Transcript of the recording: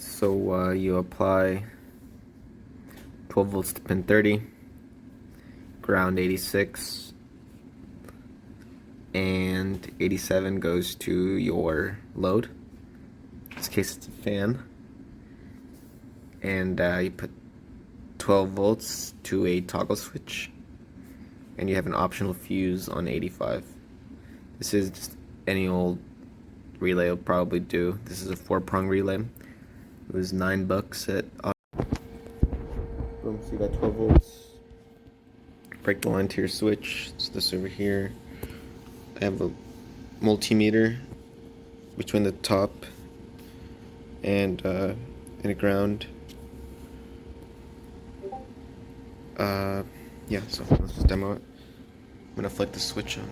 So you apply 12 volts to pin 30, ground 86, and 87 goes to your load. In this case it's a fan. And you put 12 volts to a toggle switch, and you have an optional fuse on 85. This is just any old relay will probably do. This is a 4-prong relay. It was $9 at boom, so you got 12 volts. Break the line to your switch. It's this over here. I have a multimeter between the top and a ground. Yeah, so let's just demo it. I'm gonna flick the switch on.